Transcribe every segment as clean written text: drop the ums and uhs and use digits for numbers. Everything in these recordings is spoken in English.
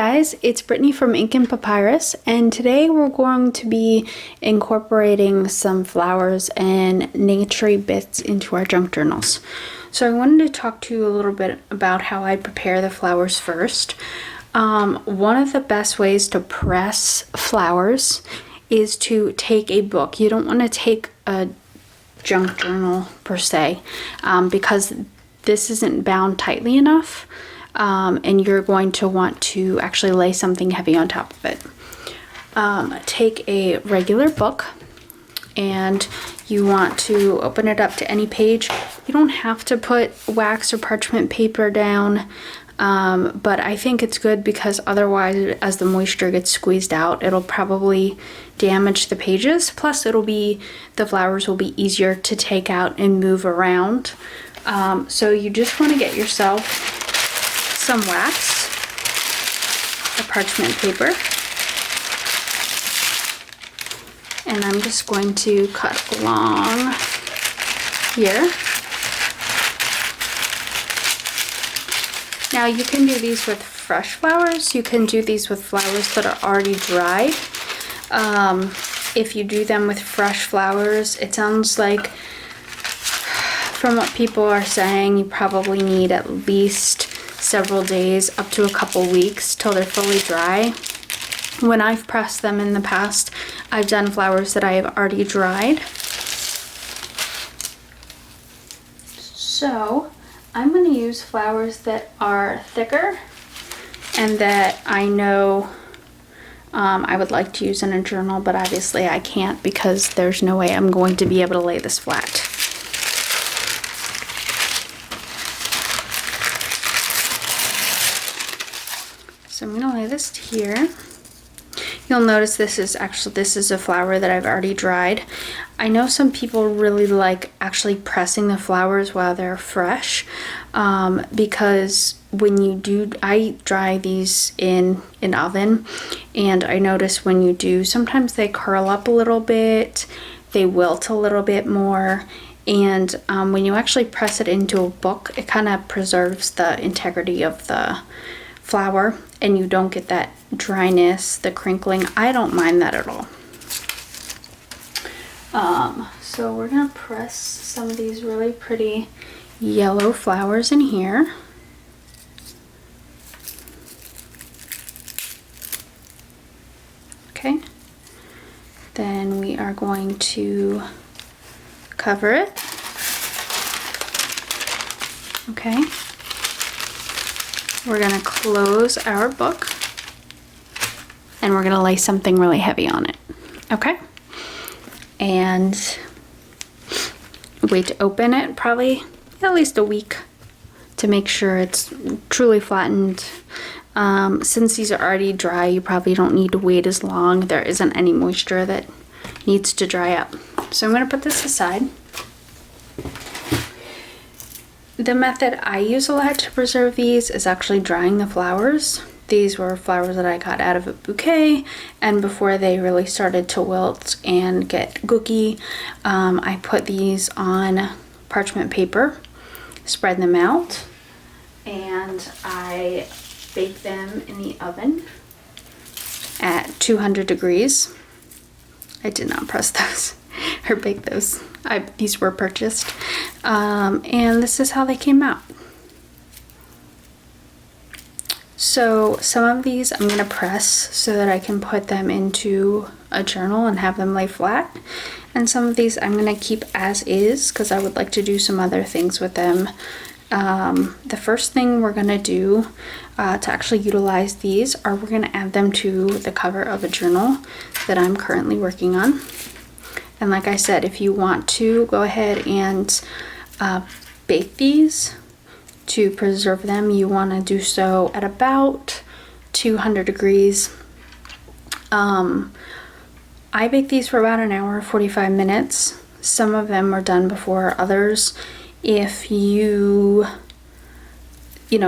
guys, it's Brittany from Ink and Papyrus, and today we're going to be incorporating some flowers and naturey bits into our junk journals. So I wanted to talk to you a little bit about how I prepare the flowers first. One of the best ways to press flowers is to take a book. You don't want to take a junk journal per se, because this isn't bound tightly enough. And you're going to want to actually lay something heavy on top of it. Take a regular book and you want to open it up to any page. You don't have to put wax or parchment paper down, but I think it's good because otherwise, as the moisture gets squeezed out, it'll probably damage the pages. Plus, the flowers will be easier to take out and move around. So you just want to get yourself some wax, a parchment paper, and I'm just going to cut along here. Now you can do these with fresh flowers, you can do these with flowers that are already dried. If you do them with fresh flowers, it sounds like, from what people are saying, you probably need at least several days, up to a couple weeks, till they're fully dry. When I've pressed them in the past, I've done flowers that I have already dried. So I'm going to use flowers that are thicker and that I know I would like to use in a journal, but obviously I can't because there's no way I'm going to be able to lay this flat. So I'm going to lay this here. You'll notice this is a flower that I've already dried. I know some people really like actually pressing the flowers while they're fresh, because when you do, I dry these in an oven, and I notice when you do, sometimes they curl up a little bit, they wilt a little bit more, and when you actually press it into a book, it kind of preserves the integrity of the flower and you don't get that dryness, the crinkling. I don't mind that at all. So we're gonna press some of these really pretty yellow flowers in here. Okay, then we are going to cover it. Okay. We're going to close our book and we're going to lay something really heavy on it. Okay? And wait to open it probably at least a week to make sure it's truly flattened. Since these are already dry, you probably don't need to wait as long. There isn't any moisture that needs to dry up. So I'm going to put this aside. The method I use a lot to preserve these is actually drying the flowers. These were flowers that I got out of a bouquet, and before they really started to wilt and get gooky, I put these on parchment paper, spread them out, and I bake them in the oven at 200 degrees. I did not press those or bake those. These were purchased, and this is how they came out. So some of these I'm going to press so that I can put them into a journal and have them lay flat, and some of these I'm going to keep as is because I would like to do some other things with them. The first thing we're going to do to actually utilize these are we're going to add them to the cover of a journal that I'm currently working on. And like I said, if you want to go ahead and bake these to preserve them, you want to do so at about 200 degrees. I bake these for about an hour, 45 minutes. Some of them are done before others. If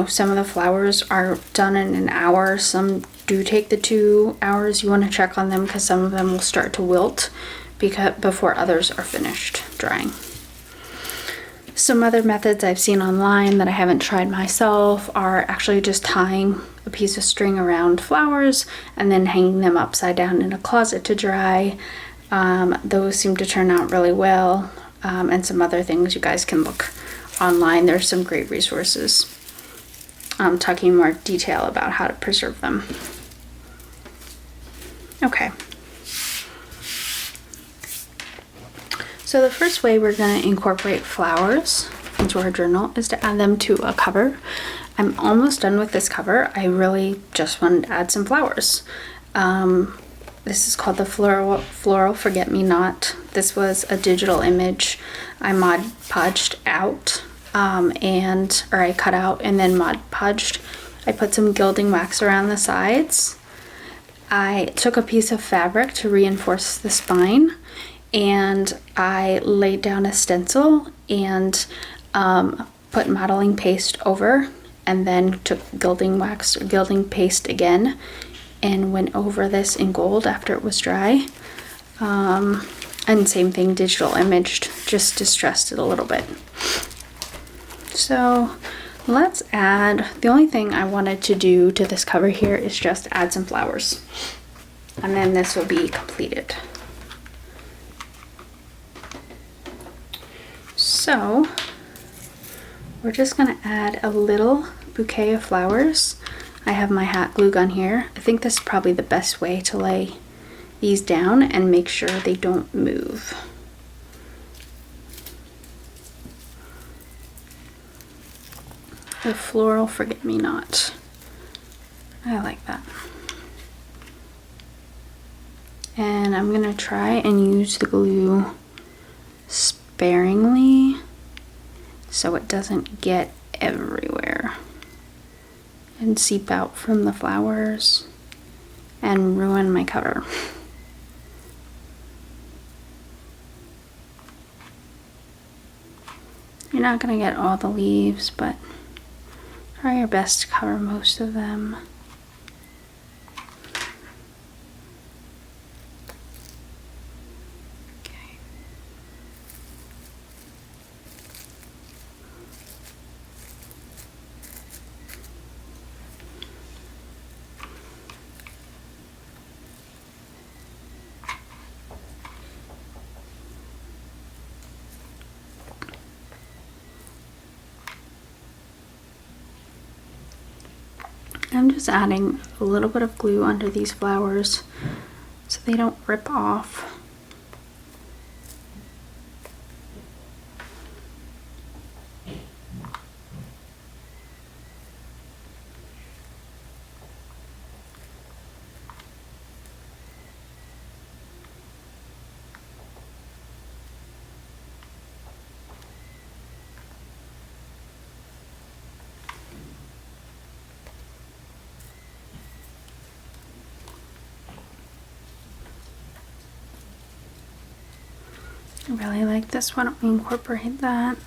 some of the flowers are done in an hour, some do take the 2 hours. You want to check on them because some of them will start to wilt before others are finished drying. Some other methods I've seen online that I haven't tried myself are actually just tying a piece of string around flowers and then hanging them upside down in a closet to dry. Those seem to turn out really well, and some other things you guys can look online. There's some great resources talking in more detail about how to preserve them. Okay. So the first way we're going to incorporate flowers into our journal is to add them to a cover. I'm almost done with this cover. I really just wanted to add some flowers. This is called the Floral Forget-Me-Not. This was a digital image I Mod Podged out, or I cut out and then Mod Podged. I put some gilding wax around the sides. I took a piece of fabric to reinforce the spine, and I laid down a stencil and put modeling paste over, and then took gilding wax or gilding paste again and went over this in gold after it was dry. And same thing, digital imaged, just distressed it a little bit. So let's add, the only thing I wanted to do to this cover here is just add some flowers, and then this will be completed. So we're just going to add a little bouquet of flowers. I have my hot glue gun here. I think this is probably the best way to lay these down and make sure they don't move. The Floral Forget-Me-Not. I like that. And I'm going to try and use the glue sparingly so it doesn't get everywhere and seep out from the flowers and ruin my cover. You're not going to get all the leaves, but try your best to cover most of them. I'm just adding a little bit of glue under these flowers so they don't rip off. I really like this. Why don't we incorporate that?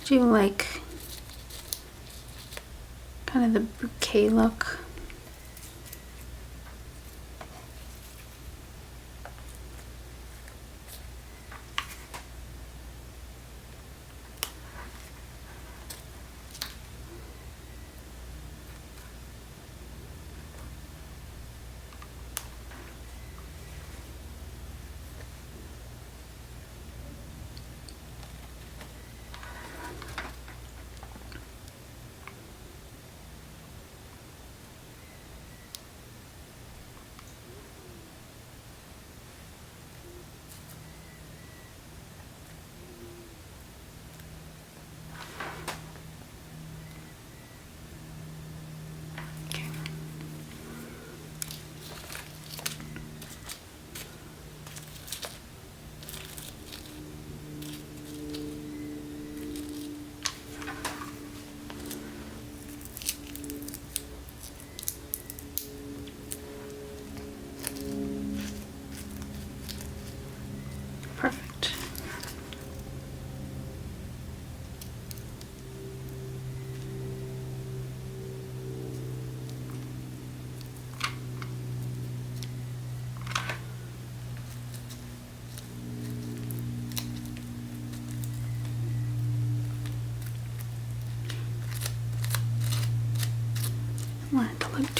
Do you like kind of the bouquet look?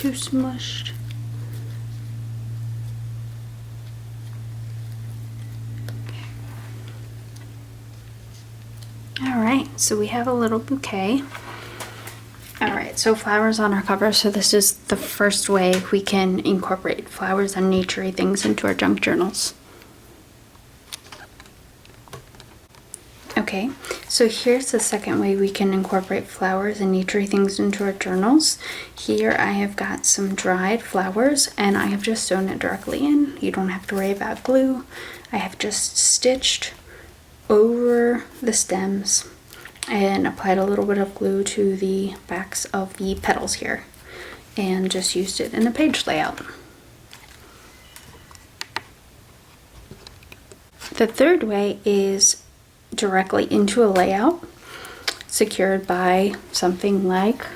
too smushed. Alright, so we have a little bouquet. Alright, so flowers on our cover. So this is the first way we can incorporate flowers and naturey things into our junk journals. Okay, so here's the second way we can incorporate flowers and naturey things into our journals. Here I have got some dried flowers and I have just sewn it directly in. You don't have to worry about glue. I have just stitched over the stems and applied a little bit of glue to the backs of the petals here and just used it in a page layout. The third way is directly into a layout secured by something like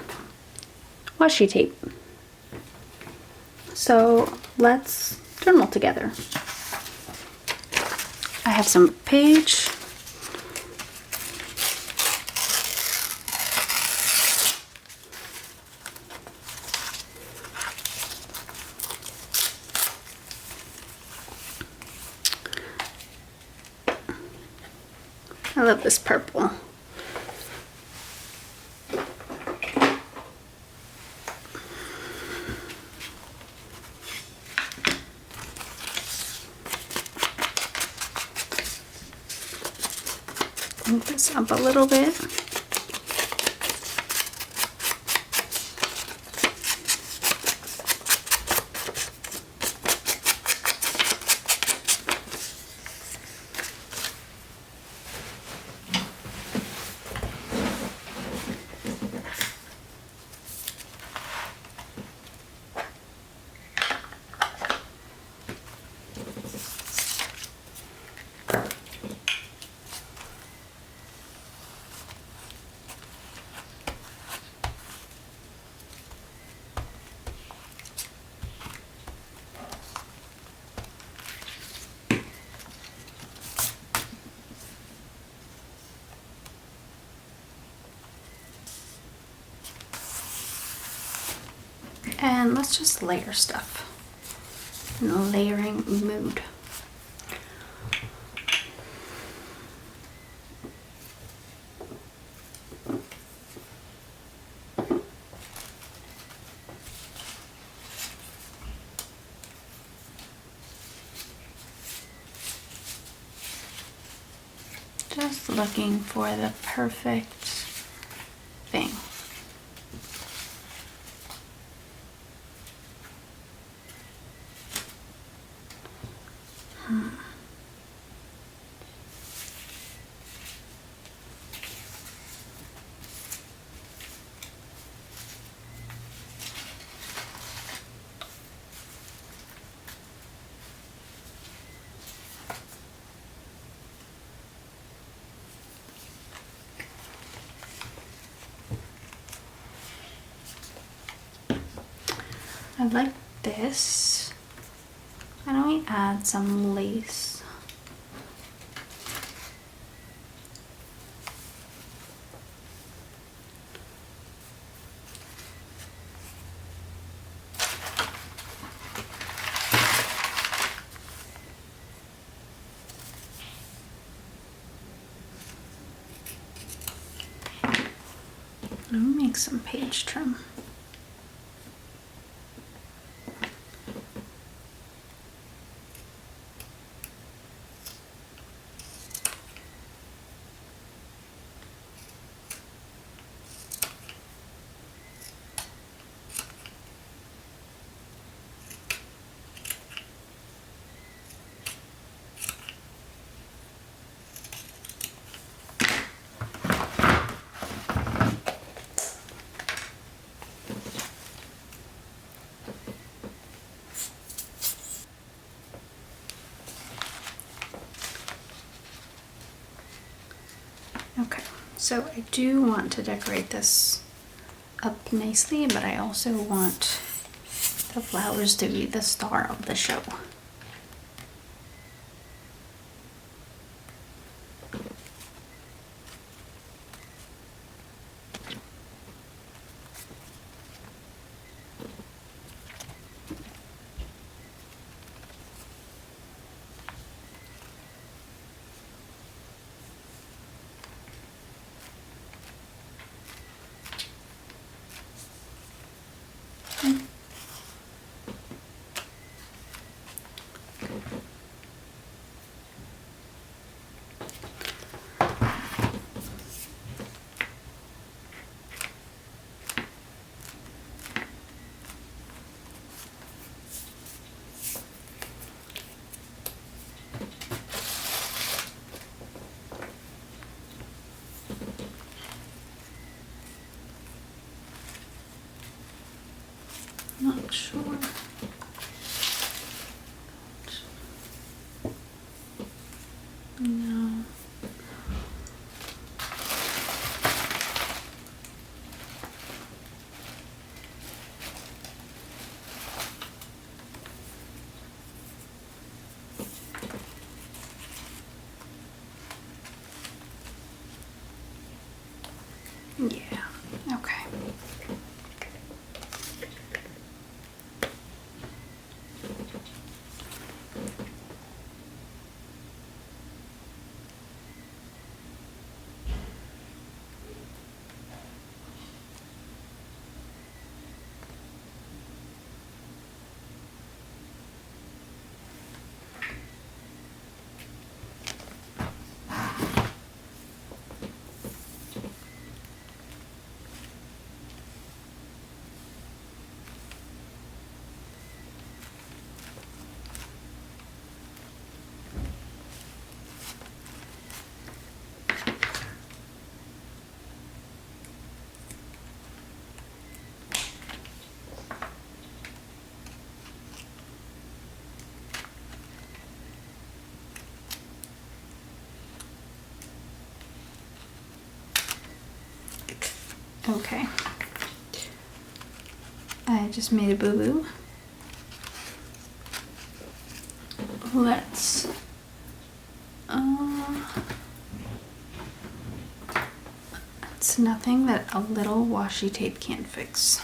washi tape. So let's journal together. I have some page. I love this purple. Move this up a little bit. And let's just layer stuff in a layering mood. Just looking for the perfect thing. I like this. Why don't we add some lace? Let me make some page trim. Okay, so I do want to decorate this up nicely, but I also want the flowers to be the star of the show. Not sure. No. Yeah, okay. Okay. I just made a boo-boo. Let's it's nothing that a little washi tape can't fix.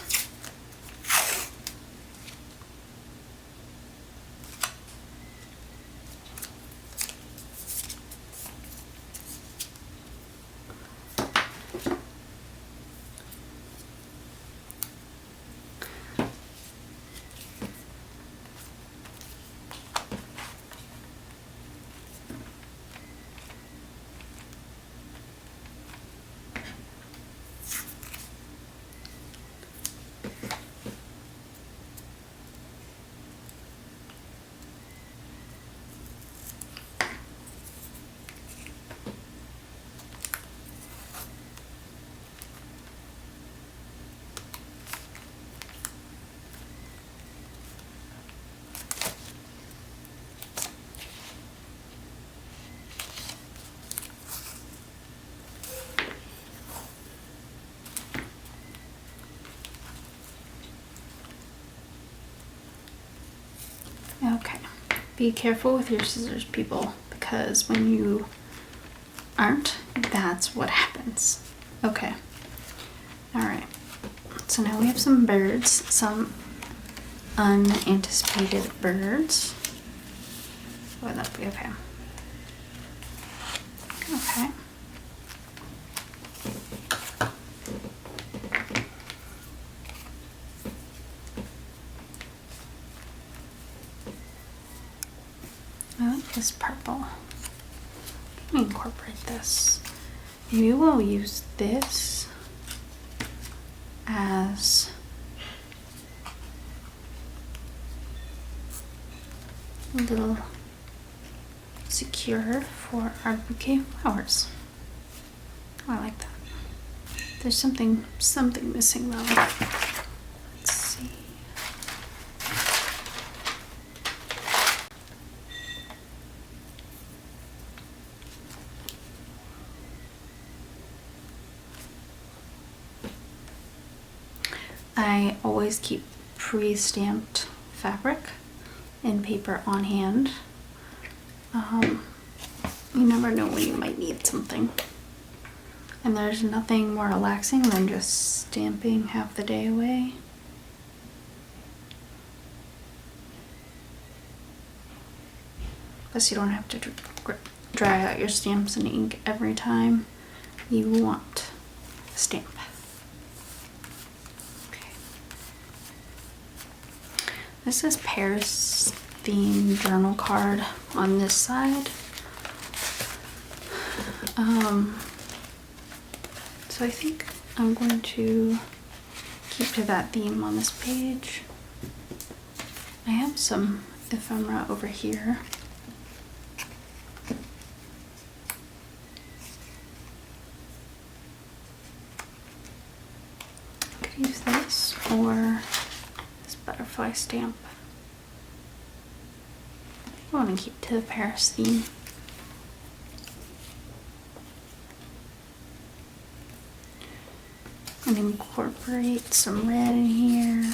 Okay, be careful with your scissors, people, because when you aren't, that's what happens. Okay, all right, so now we have some birds, some unanticipated birds. Would that be okay? Okay. I like this purple. Let me incorporate this. Maybe we'll use this as a little secure for our bouquet of flowers. Oh, I like that. There's something missing though. Let's see. I always keep pre-stamped fabric and paper on hand. You never know when you might need something. And there's nothing more relaxing than just stamping half the day away. Plus you don't have to dry out your stamps and ink every time you want a stamp. Okay. This is Paris theme journal card on this side. So I think I'm going to keep to that theme on this page. I have some ephemera over here. I could use this or this butterfly stamp. I want to keep to the Paris theme. And incorporate some red in here.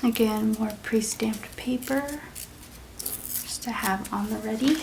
Again, more pre-stamped paper just to have on the ready.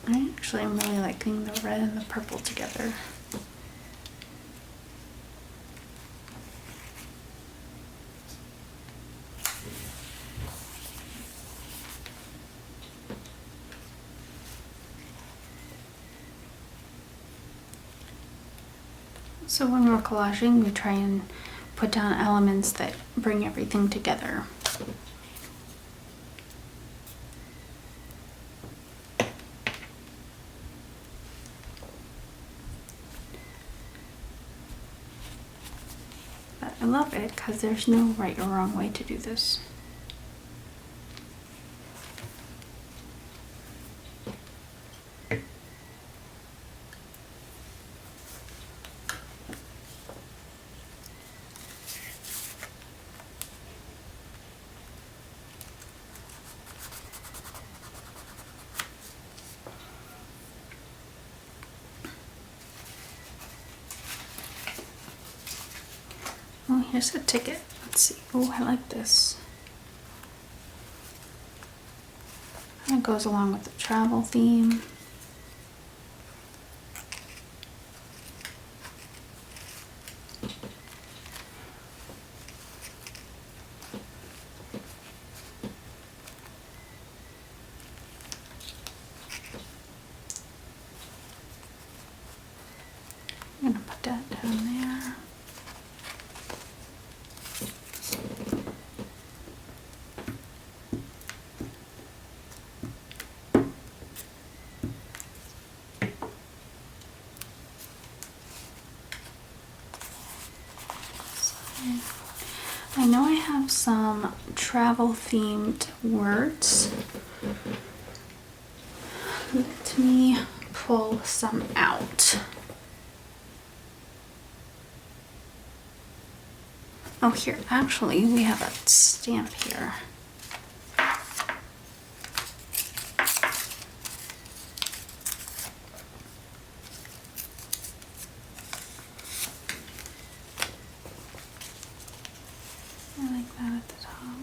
I actually am really liking the red and the purple together. So when we're collaging, we try and put down elements that bring everything together. But I love it because there's no right or wrong way to do this. Oh, here's a ticket. Let's see. Oh, I like this. Kind of goes along with the travel theme. I'm gonna put that down there. I know I have some travel themed words. Let me pull some out. Oh, here, actually, we have a stamp here. I like that at the top.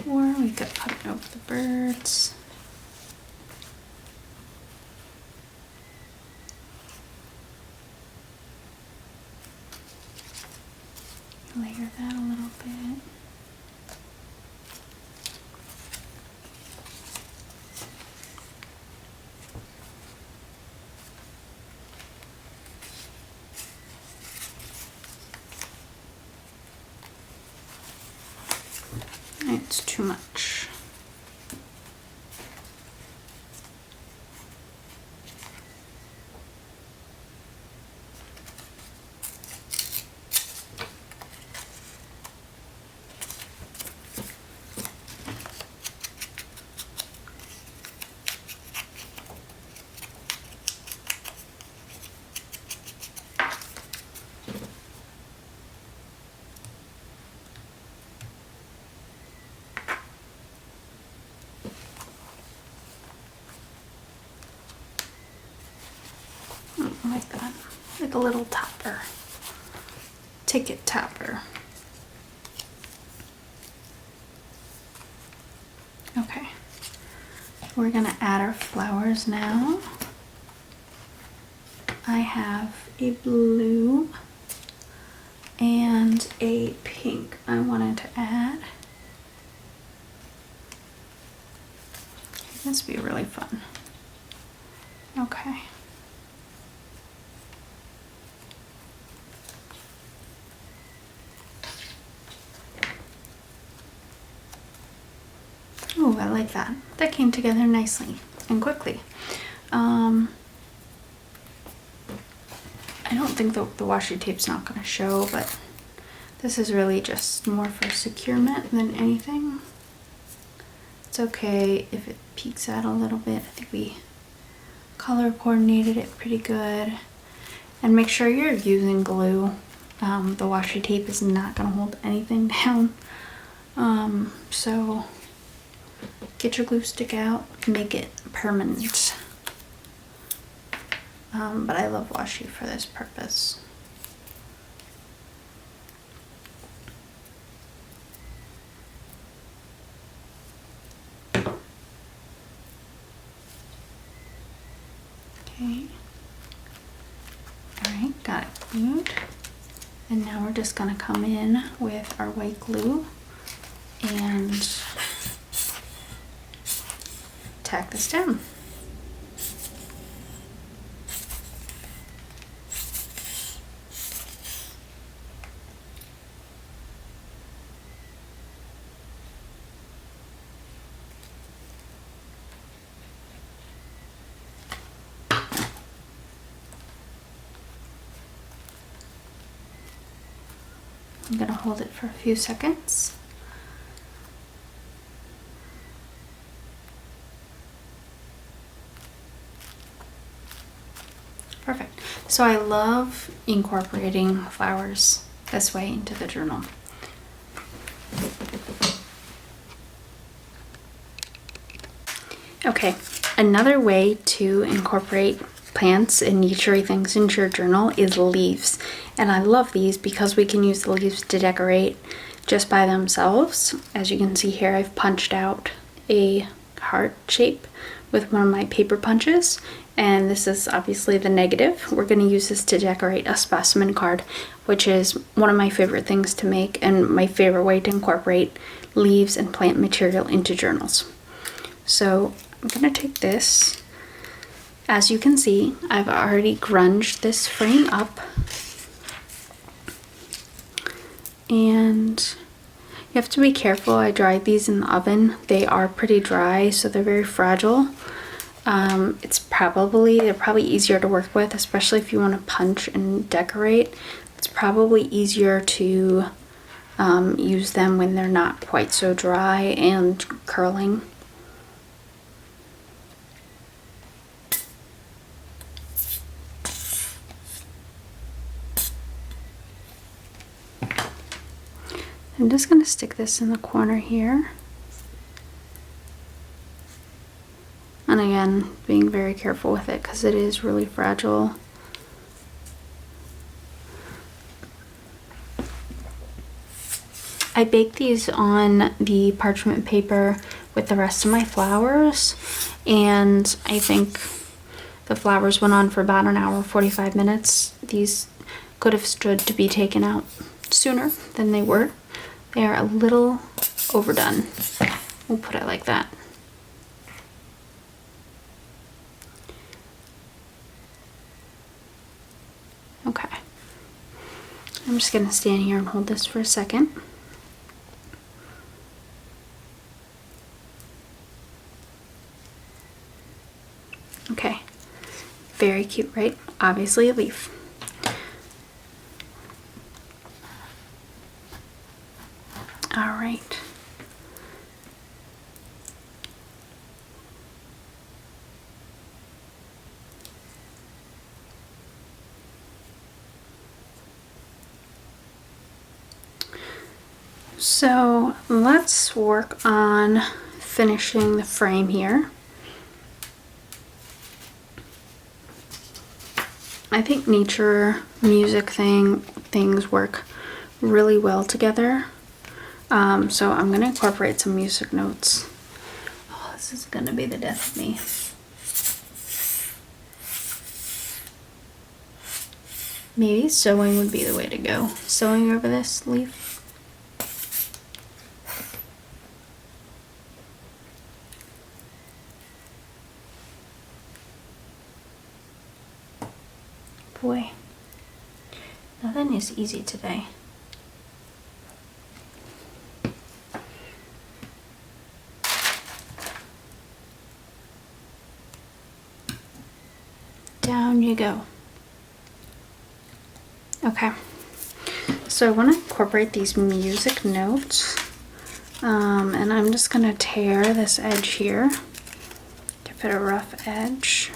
Or we could put it over the birds. Layer that a little bit. It's too much. like that, like a little topper, ticket topper. Okay, we're gonna add our flowers now. I have a blue and a pink I wanted to add. This would be really fun. Okay. Oh, I like that. That came together nicely and quickly. I don't think the washi tape's not going to show, but this is really just more for securement than anything. It's okay if it peeks out a little bit. I think we color coordinated it pretty good. And make sure you're using glue. The washi tape is not going to hold anything down. So get your glue stick out, make it permanent. But I love washi for this purpose. Okay. Alright, got it glued. And now we're just gonna come in with our white glue and tack this down. I'm gonna hold it for a few seconds. Perfect. So I love incorporating flowers this way into the journal. Okay, another way to incorporate plants and nature things into your journal is leaves. And I love these because we can use the leaves to decorate just by themselves. As you can see here, I've punched out a heart shape with one of my paper punches, and this is obviously the negative. We're going to use this to decorate a specimen card, which is one of my favorite things to make and my favorite way to incorporate leaves and plant material into journals. So I'm going to take this. As you can see, I've already grunged this frame up, and you have to be careful. I dried these in the oven. They are pretty dry, so they're very fragile. They're probably easier to work with, especially if you want to punch and decorate. It's probably easier to use them when they're not quite so dry and curling. I'm just going to stick this in the corner here. And again, being very careful with it because it is really fragile. I baked these on the parchment paper with the rest of my flowers, and I think the flowers went on for about an hour, 45 minutes. These could have stood to be taken out sooner than they were. They are a little overdone. We'll put it like that. Okay. I'm just gonna stand here and hold this for a second. Okay. Very cute, right? Obviously a leaf. All right. So let's work on finishing the frame here. I think nature, music things work really well together. So I'm gonna incorporate some music notes. Oh, this is gonna be the death of me. Maybe sewing would be the way to go. Sewing over this leaf. Boy, nothing is easy today. Down you go. Okay, so I want to incorporate these music notes, and I'm just gonna tear this edge here, give it a rough edge.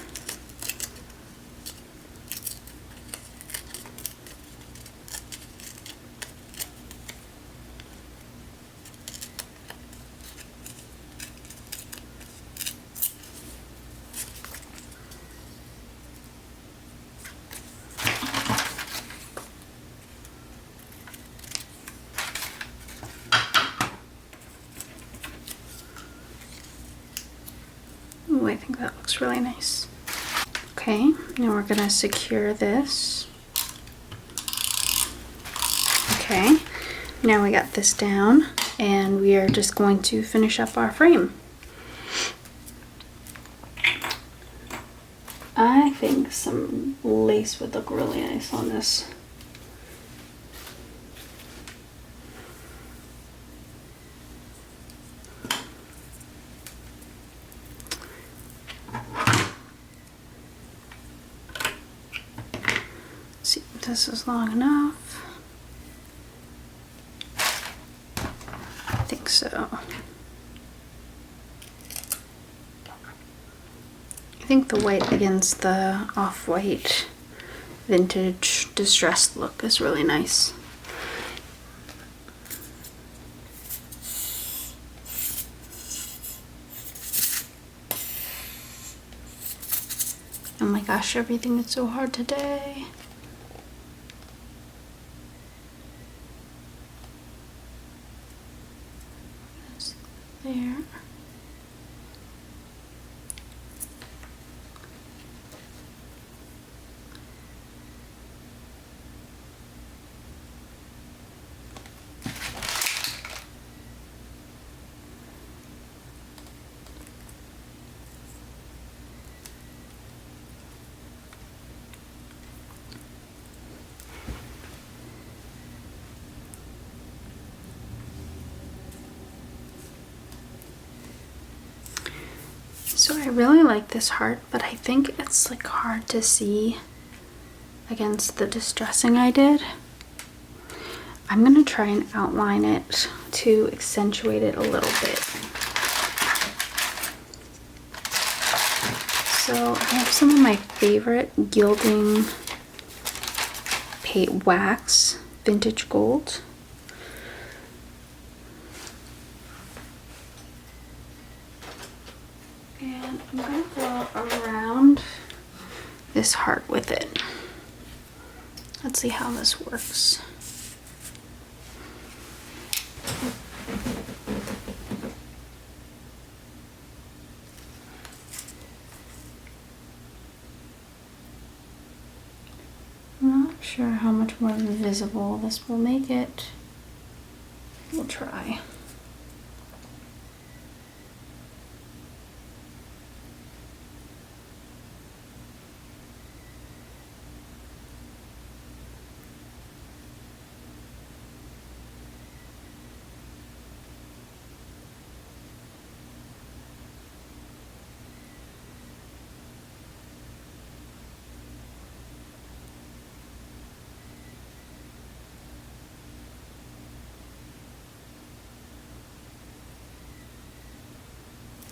Ooh, I think that looks really nice. Okay, now we're gonna secure this. Okay, now we got this down, and we are just going to finish up our frame. I think some lace would look really nice on this. See if this is long enough. I think so. I think the white against the off-white vintage distressed look is really nice. Oh my gosh, everything is so hard today. That's there. So I really like this heart, but I think it's like hard to see against the distressing I did. I'm gonna try and outline it to accentuate it a little bit. So I have some of my favorite gilding paint wax, vintage gold. And I'm going to go around this heart with it. Let's see how this works. I'm not sure how much more visible this will make it. We'll try.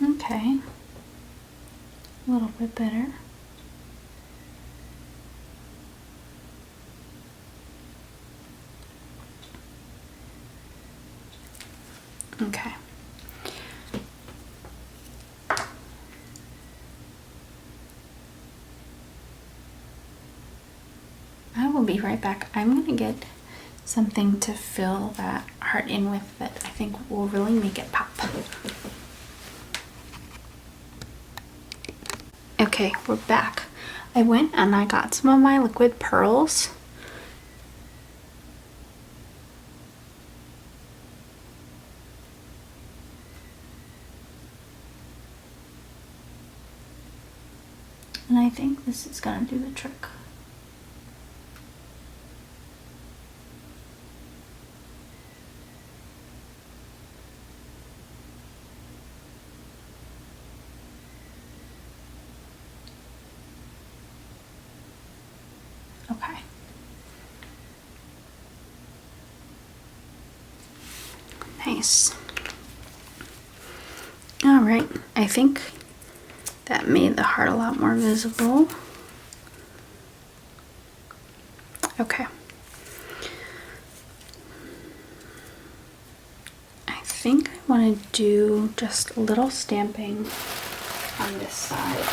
Okay, a little bit better. Okay. I will be right back. I'm gonna get something to fill that heart in with that I think will really make it pop. Okay, we're back. I went and I got some of my liquid pearls. And I think this is gonna do the trick. Okay. Nice. All right, I think that made the heart a lot more visible. Okay. I think I want to do just a little stamping on this side.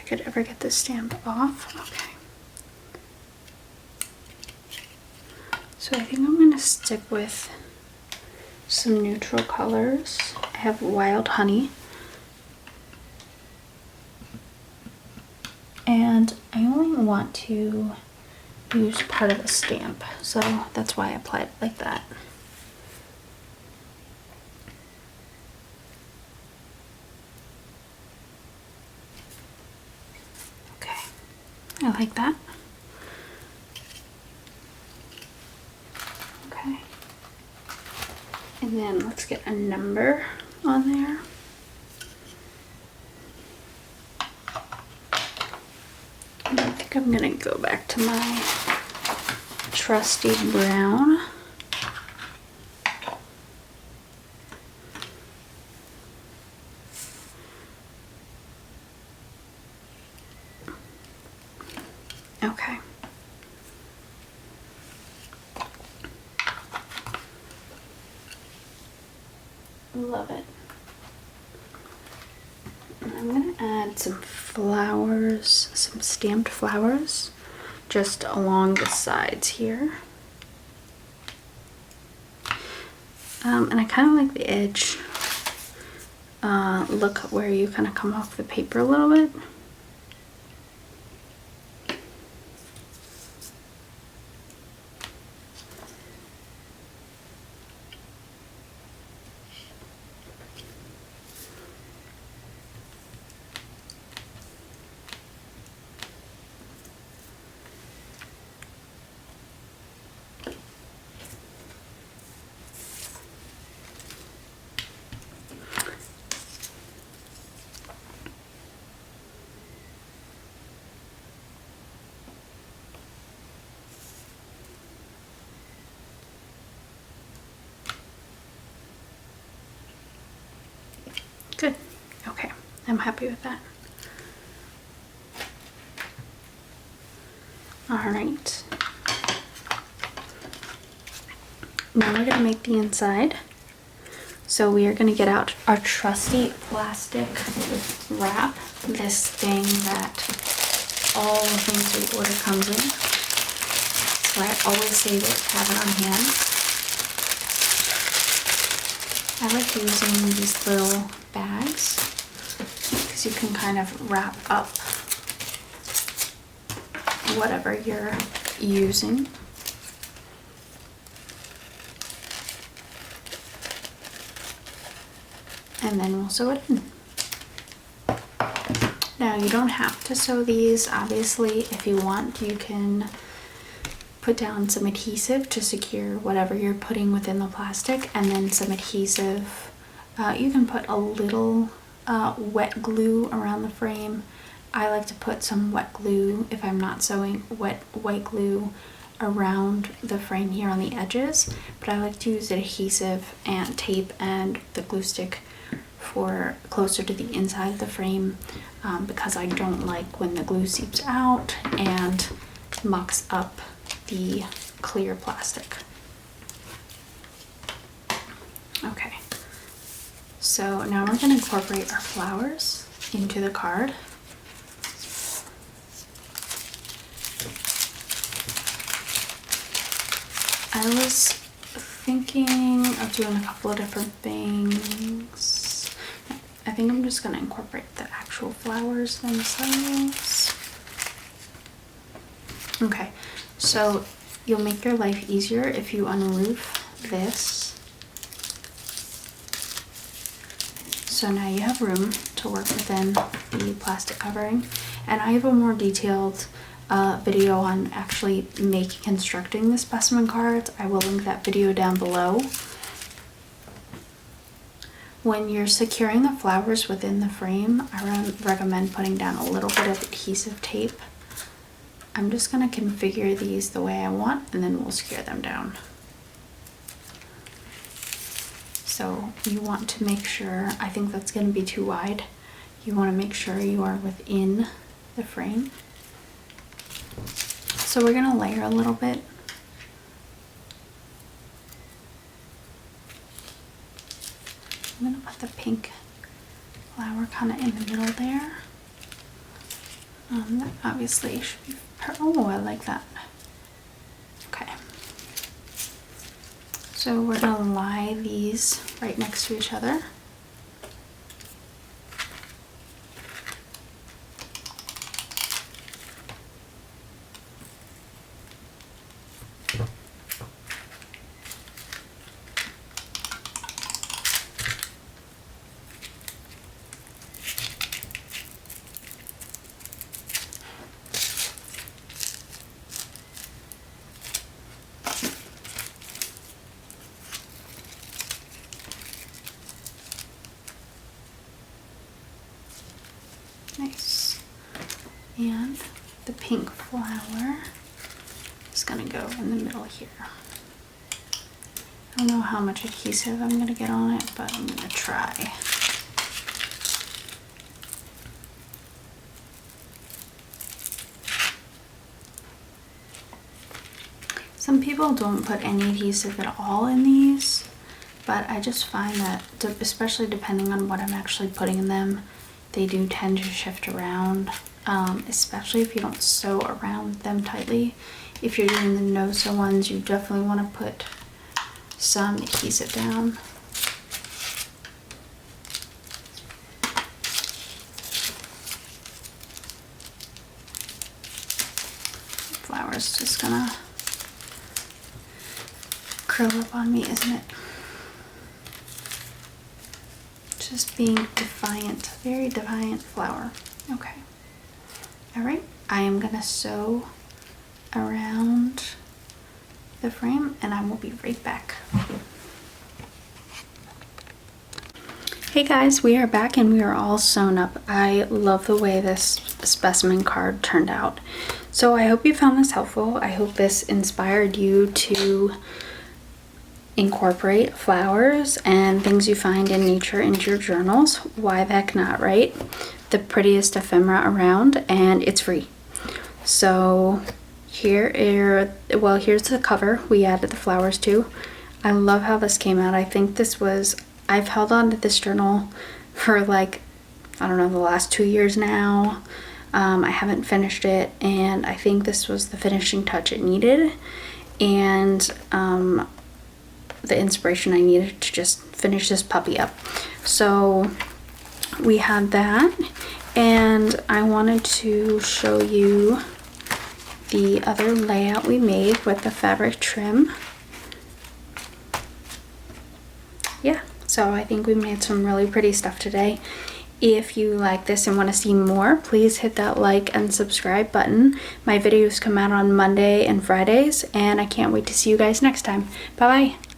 Could ever get this stamp off. Okay. So I think I'm going to stick with some neutral colors. I have Wild Honey. And I only want to use part of a stamp, so that's why I applied it like that. I like that. Okay. And then let's get a number on there. And I think I'm gonna go back to my trusty brown. Okay. Love it. And I'm going to add some flowers, some stamped flowers, just along the sides here. And I kind of like the edge look where you kind of come off the paper a little bit. Good. Okay, I'm happy with that. All right. Now we're gonna make the inside. So we are gonna get out our trusty plastic wrap, this thing that all the things we order comes in. So I always save it, have it on hand. I like using these little bags because you can kind of wrap up whatever you're using. And then we'll sew it in. Now you don't have to sew these, obviously. If you want, you can put down some adhesive to secure whatever you're putting within the plastic, and then some adhesive. You can put a little wet glue around the frame. I like to put some wet glue if I'm not sewing, white glue around the frame here on the edges, but I like to use adhesive and tape and the glue stick for closer to the inside of the frame, because I don't like when the glue seeps out and mucks up the clear plastic. Okay, so now we're going to incorporate our flowers into the card. I was thinking of doing a couple of different things. I think I'm just going to incorporate the actual flowers themselves. Okay, so you'll make your life easier if you unroof this. So now you have room to work within the plastic covering. And I have a more detailed video on actually constructing the specimen cards. I will link that video down below. When you're securing the flowers within the frame, I recommend putting down a little bit of adhesive tape. I'm just going to configure these the way I want, and then we'll secure them down. So you want to make sure, I think that's going to be too wide. You want to make sure you are within the frame. So we're going to layer a little bit. I'm going to put the pink flower kind of in the middle there. That obviously should be, oh, I like that. Okay. So we're going to lie these right next to each other. Nice. And the pink flower is going to go in the middle here. I don't know how much adhesive I'm going to get on it, but I'm going to try. Some people don't put any adhesive at all in these, but I just find that, especially depending on what I'm actually putting in them, they do tend to shift around, especially if you don't sew around them tightly. If you're doing the no-sew ones, you definitely want to put some adhesive down. The flower's just gonna curl up on me, isn't it? Just being defiant, very defiant flower. Okay. All right, I am gonna sew around the frame and I will be right back. Hey guys, we are back and we are all sewn up. I love the way this specimen card turned out. So I hope you found this helpful. I hope this inspired you to incorporate flowers and things you find in nature into your journals. Why the heck not, right? The prettiest ephemera around, and it's free. So here's the cover. We added the flowers too. I love how this came out. I think I've held on to this journal for like, I don't know, the last 2 years now. I haven't finished it, and I think this was the finishing touch it needed, and the inspiration I needed to just finish this puppy up. So we had that, and I wanted to show you the other layout we made with the fabric trim. Yeah, so I think we made some really pretty stuff today. If you like this and want to see more, please hit that like and subscribe button. My videos come out on Monday and Fridays, and I can't wait to see you guys next time. Bye bye.